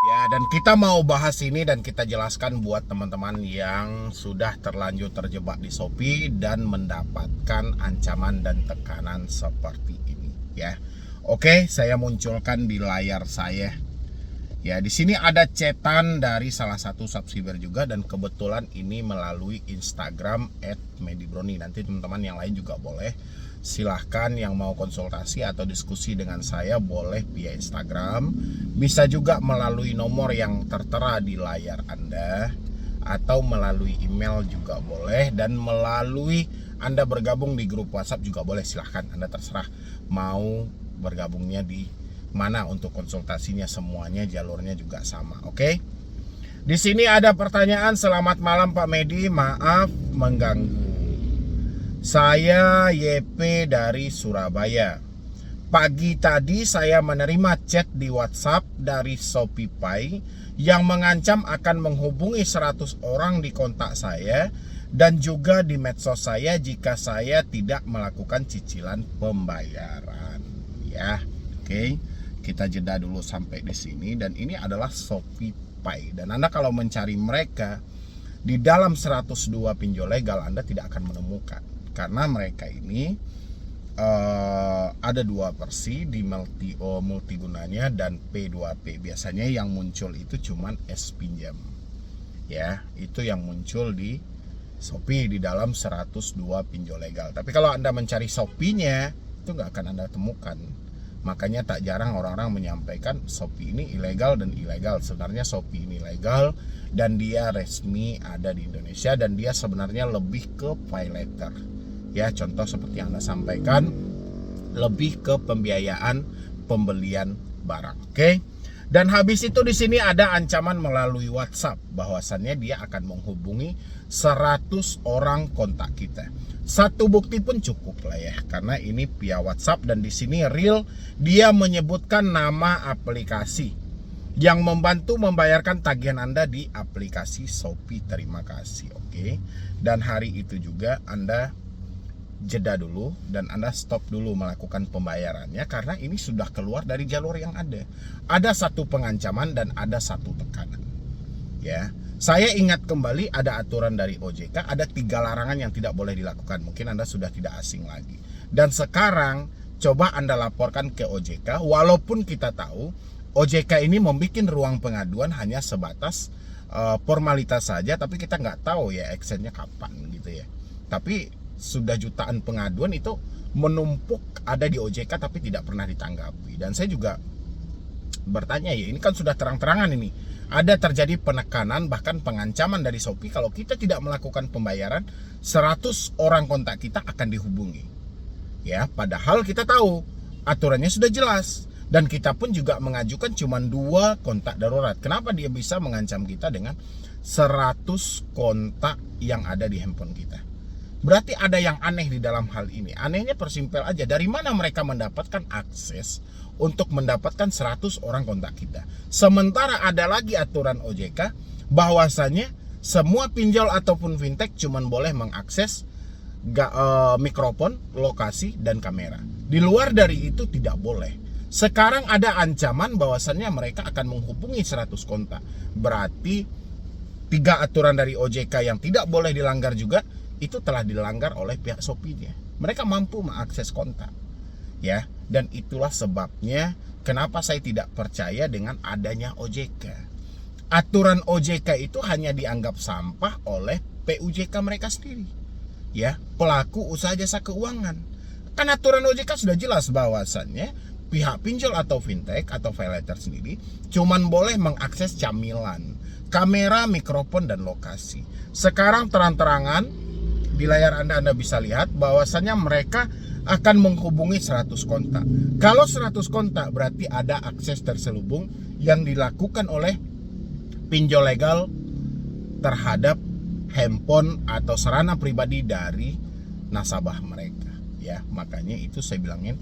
Ya, dan kita mau bahas ini dan kita jelaskan buat teman-teman yang sudah terlanjur terjebak di Shopee dan mendapatkan ancaman dan tekanan seperti ini ya. Oke, saya munculkan di layar saya. Ya, di sini ada chatan dari salah satu subscriber juga dan kebetulan ini melalui Instagram @medibroni. Nanti teman-teman yang lain juga boleh. Silahkan yang mau konsultasi atau diskusi dengan saya boleh via Instagram. Bisa juga melalui nomor yang tertera di layar Anda, atau melalui email juga boleh, dan melalui Anda bergabung di grup WhatsApp juga boleh. Silahkan, Anda terserah mau bergabungnya di mana untuk konsultasinya. Semuanya jalurnya juga sama. Oke. Di sini ada pertanyaan. Selamat malam Pak Medi, maaf mengganggu. Saya YP dari Surabaya. Pagi tadi saya menerima chat di WhatsApp dari Shopee yang mengancam akan menghubungi 100 orang di kontak saya dan juga di medsos saya jika saya tidak melakukan cicilan pembayaran. Ya, oke. Kita jeda dulu sampai di sini. Dan ini adalah Shopee. Dan Anda kalau mencari mereka di dalam 102 pinjol legal, Anda tidak akan menemukan. Karena mereka ini ada dua versi di multigunanya dan P2P. Biasanya yang muncul itu cuman S-Pinjam. Ya, itu yang muncul di Shopee di dalam 102 pinjol legal. Tapi kalau Anda mencari Shopee-nya, itu nggak akan Anda temukan. Makanya tak jarang orang-orang menyampaikan Shopee ini ilegal dan ilegal. Sebenarnya Shopee ini legal dan dia resmi ada di Indonesia, dan dia sebenarnya lebih ke pay later. Ya, contoh seperti yang Anda sampaikan, lebih ke pembiayaan pembelian barang. Oke. Dan habis itu di sini ada ancaman melalui WhatsApp bahwasannya dia akan menghubungi 100 orang kontak kita. Satu bukti pun cukup lah ya, karena ini via WhatsApp dan di sini real dia menyebutkan nama aplikasi yang membantu membayarkan tagihan Anda di aplikasi Shopee. Terima kasih. Oke. Dan hari itu juga Anda jeda dulu dan Anda stop dulu melakukan pembayarannya karena ini sudah keluar dari jalur yang ada. Ada satu pengancaman dan ada satu tekanan. Ya, saya ingat kembali ada aturan dari OJK, ada 3 larangan yang tidak boleh dilakukan. Mungkin Anda sudah tidak asing lagi. Dan sekarang coba Anda laporkan ke OJK, walaupun kita tahu OJK ini membuat ruang pengaduan hanya sebatas formalitas saja, tapi kita nggak tahu ya actionnya kapan gitu ya. Tapi sudah jutaan pengaduan itu menumpuk ada di OJK tapi tidak pernah ditanggapi. Dan saya juga bertanya, ya ini kan sudah terang-terangan ini ada terjadi penekanan bahkan pengancaman dari Shopee kalau kita tidak melakukan pembayaran 100 orang kontak kita akan dihubungi. Ya, padahal kita tahu aturannya sudah jelas dan kita pun juga mengajukan cuma 2 kontak darurat. Kenapa dia bisa mengancam kita dengan 100 kontak yang ada di handphone kita? Berarti ada yang aneh di dalam hal ini. Anehnya persimpel aja, dari mana mereka mendapatkan akses untuk mendapatkan 100 orang kontak kita. Sementara ada lagi aturan OJK bahwasannya semua pinjol ataupun fintech cuman boleh mengakses mikrofon, lokasi, dan kamera. Di luar dari itu tidak boleh. Sekarang ada ancaman bahwasannya mereka akan menghubungi 100 kontak. Berarti 3 aturan dari OJK yang tidak boleh dilanggar juga itu telah dilanggar oleh pihak Shopee-nya. Mereka mampu mengakses kontak. Ya, dan itulah sebabnya kenapa saya tidak percaya dengan adanya OJK. Aturan OJK itu hanya dianggap sampah oleh PUJK mereka sendiri. Ya, pelaku usaha jasa keuangan. Kan aturan OJK sudah jelas bahwasannya pihak pinjol atau fintech atau pay later sendiri cuman boleh mengakses camilan, kamera, mikrofon, dan lokasi. Sekarang terang-terangan di layar Anda bisa lihat bahwasannya mereka akan menghubungi 100 kontak. Kalau 100 kontak berarti ada akses terselubung yang dilakukan oleh pinjol legal terhadap handphone atau sarana pribadi dari nasabah mereka. Ya, makanya itu saya bilangin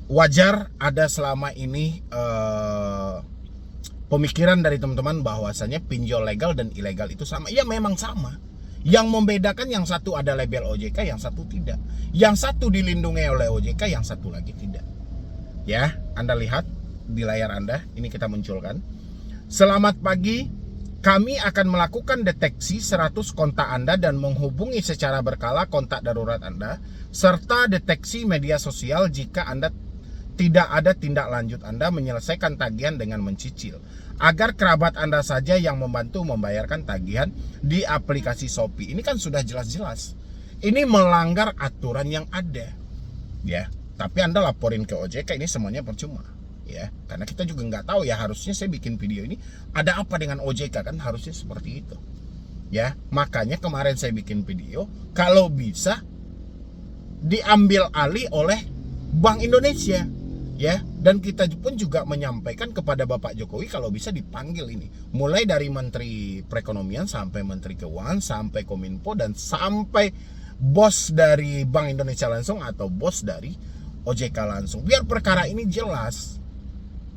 wajar ada selama ini pemikiran dari teman-teman bahwasannya pinjol legal dan ilegal itu sama. Ya, memang sama. Yang membedakan yang satu ada label OJK, yang satu tidak. Yang satu dilindungi oleh OJK, yang satu lagi tidak. Ya, Anda lihat di layar Anda, ini kita munculkan. Selamat pagi, kami akan melakukan deteksi 100 kontak Anda dan menghubungi secara berkala kontak darurat Anda, serta deteksi media sosial jika Anda tidak ada tindak lanjut Anda menyelesaikan tagihan dengan mencicil, agar kerabat Anda saja yang membantu membayarkan tagihan di aplikasi Shopee. Ini kan sudah jelas-jelas. Ini melanggar aturan yang ada. Ya, tapi Anda laporin ke OJK, ini semuanya percuma. Ya, karena kita juga nggak tahu ya, harusnya saya bikin video ini ada apa dengan OJK, kan harusnya seperti itu. Ya, makanya kemarin saya bikin video, kalau bisa diambil alih oleh Bank Indonesia. Ya, dan kita pun juga menyampaikan kepada Bapak Jokowi kalau bisa dipanggil ini, mulai dari Menteri Perekonomian sampai Menteri Keuangan sampai Kominfo dan sampai bos dari Bank Indonesia langsung atau bos dari OJK langsung, biar perkara ini jelas.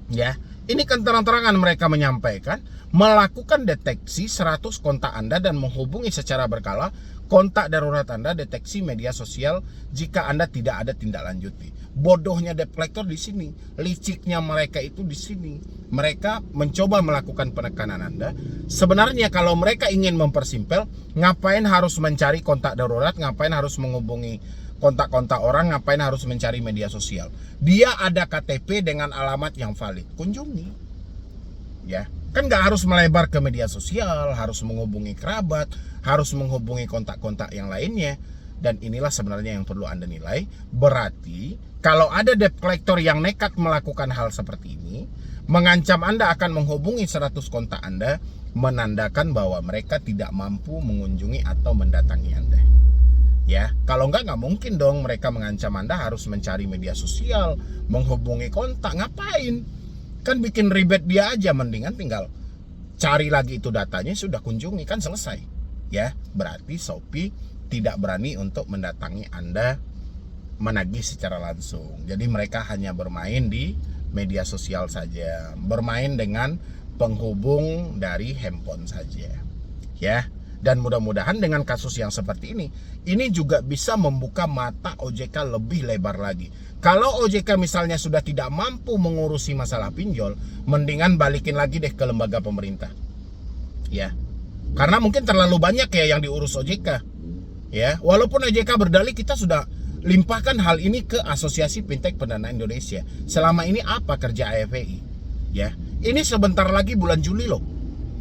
Ya, ini kan terang-terangan mereka menyampaikan melakukan deteksi 100 kontak Anda dan menghubungi secara berkala kontak darurat Anda, deteksi media sosial jika Anda tidak ada tindak lanjuti. Bodohnya debt collector di sini, liciknya mereka itu di sini. Mereka mencoba melakukan penekanan Anda. Sebenarnya kalau mereka ingin mempersimpel, ngapain harus mencari kontak darurat, ngapain harus menghubungi kontak-kontak orang, ngapain harus mencari media sosial. Dia ada KTP dengan alamat yang valid, kunjungi. Ya, kan nggak harus melebar ke media sosial, harus menghubungi kerabat, harus menghubungi kontak-kontak yang lainnya. Dan inilah sebenarnya yang perlu Anda nilai. Berarti kalau ada debt collector yang nekat melakukan hal seperti ini, mengancam Anda akan menghubungi 100 kontak Anda, menandakan bahwa mereka tidak mampu mengunjungi atau mendatangi Anda. Ya, kalau nggak mungkin dong mereka mengancam Anda harus mencari media sosial, menghubungi kontak. Ngapain? Kan bikin ribet dia aja, mendingan tinggal cari lagi itu datanya, sudah kunjungi, kan selesai. Ya, berarti Shopee tidak berani untuk mendatangi Anda menagih secara langsung. Jadi mereka hanya bermain di media sosial saja, bermain dengan penghubung dari handphone saja. Ya, dan mudah-mudahan dengan kasus yang seperti ini juga bisa membuka mata OJK lebih lebar lagi. Kalau OJK misalnya sudah tidak mampu mengurusi masalah pinjol, mendingan balikin lagi deh ke lembaga pemerintah. Ya, karena mungkin terlalu banyak ya yang diurus OJK. Ya, walaupun OJK berdalih kita sudah limpahkan hal ini ke Asosiasi Fintech Pendanaan Indonesia. Selama ini apa kerja AFPI? Ya, ini sebentar lagi bulan Juli loh.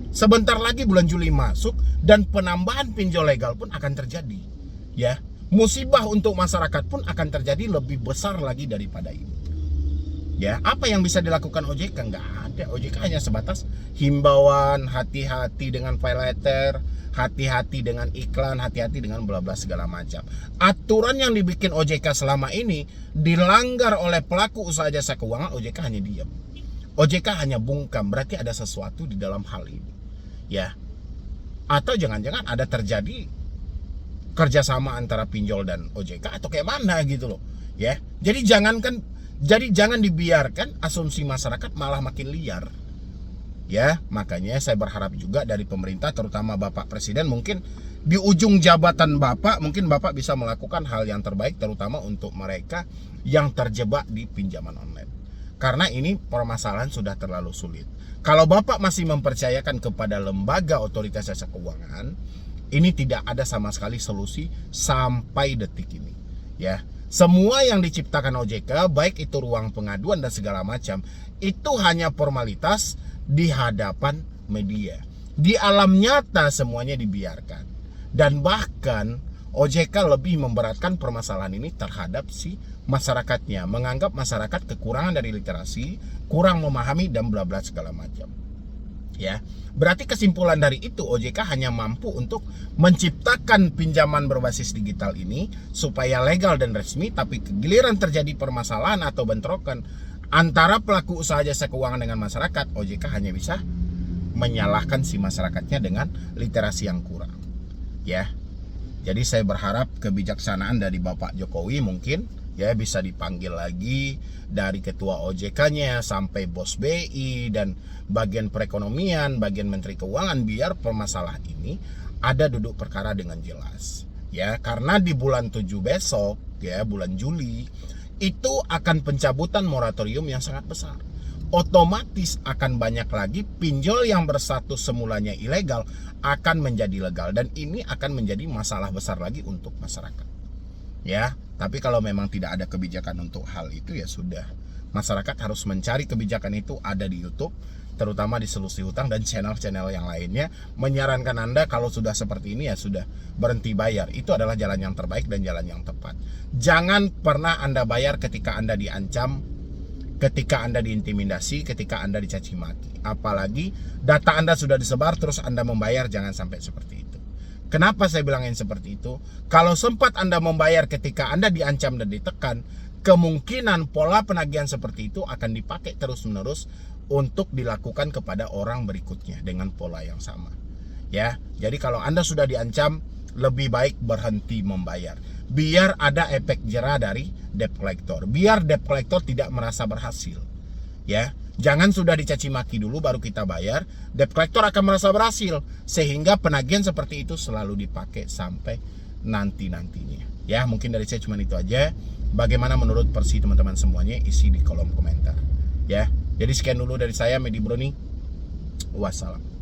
Sebentar lagi bulan Juli masuk dan penambahan pinjol legal pun akan terjadi. Ya, musibah untuk masyarakat pun akan terjadi lebih besar lagi daripada ini. Ya, apa yang bisa dilakukan OJK? Nggak ada. OJK hanya sebatas himbauan, hati-hati dengan pay letter, hati-hati dengan iklan, hati-hati dengan bla bla segala macam. Aturan yang dibikin OJK selama ini dilanggar oleh pelaku usaha jasa keuangan, OJK hanya diam. OJK hanya bungkam, berarti ada sesuatu di dalam hal ini. Ya. Atau jangan-jangan ada terjadi kerjasama antara pinjol dan OJK atau kayak mana gitu loh. Ya. Jadi jangan dibiarkan asumsi masyarakat malah makin liar. Ya, makanya saya berharap juga dari pemerintah, terutama Bapak Presiden, mungkin di ujung jabatan Bapak, mungkin Bapak bisa melakukan hal yang terbaik, terutama untuk mereka yang terjebak di pinjaman online. Karena ini permasalahan sudah terlalu sulit. Kalau Bapak masih mempercayakan kepada lembaga otoritas jasa keuangan, ini tidak ada sama sekali solusi sampai detik ini. Ya, semua yang diciptakan OJK, baik itu ruang pengaduan dan segala macam, itu hanya formalitas di hadapan media. Di alam nyata semuanya dibiarkan. Dan bahkan OJK lebih memberatkan permasalahan ini terhadap si masyarakatnya, menganggap masyarakat kekurangan dari literasi, kurang memahami dan bla bla segala macam. Ya, berarti kesimpulan dari itu OJK hanya mampu untuk menciptakan pinjaman berbasis digital ini supaya legal dan resmi, tapi giliran terjadi permasalahan atau bentrokan antara pelaku usaha jasa keuangan dengan masyarakat, OJK hanya bisa menyalahkan si masyarakatnya dengan literasi yang kurang. Ya, jadi saya berharap kebijaksanaan dari Bapak Jokowi mungkin ya bisa dipanggil lagi dari ketua OJK-nya sampai bos BI dan bagian perekonomian, bagian Menteri Keuangan, biar permasalahan ini ada duduk perkara dengan jelas. Ya, karena di bulan 7 besok, ya bulan Juli, itu akan pencabutan moratorium yang sangat besar. otomatis akan banyak lagi pinjol yang berstatus semulanya ilegal akan menjadi legal, dan ini akan menjadi masalah besar lagi untuk masyarakat. Ya, tapi kalau memang tidak ada kebijakan untuk hal itu, ya sudah. Masyarakat harus mencari kebijakan itu ada di YouTube, terutama di Solusi Hutang dan channel-channel yang lainnya. Menyarankan Anda kalau sudah seperti ini ya sudah, berhenti bayar. Itu adalah jalan yang terbaik dan jalan yang tepat. Jangan pernah Anda bayar ketika Anda diancam, ketika Anda diintimidasi, ketika Anda dicaci maki. Apalagi data Anda sudah disebar terus Anda membayar, jangan sampai seperti itu. Kenapa saya bilangin seperti itu? Kalau sempat Anda membayar ketika Anda diancam dan ditekan, kemungkinan pola penagihan seperti itu akan dipakai terus-menerus untuk dilakukan kepada orang berikutnya dengan pola yang sama. Ya, jadi kalau Anda sudah diancam, lebih baik berhenti membayar. Biar ada efek jera dari debt collector. Biar debt collector tidak merasa berhasil. Ya, jangan sudah dicaci maki dulu baru kita bayar. Debt collector akan merasa berhasil, sehingga penagihan seperti itu selalu dipakai sampai nanti-nantinya. Ya, mungkin dari saya cuma itu aja. Bagaimana menurut versi teman-teman semuanya, isi di kolom komentar. Ya, jadi sekian dulu dari saya, Medi Broni. Wassalam.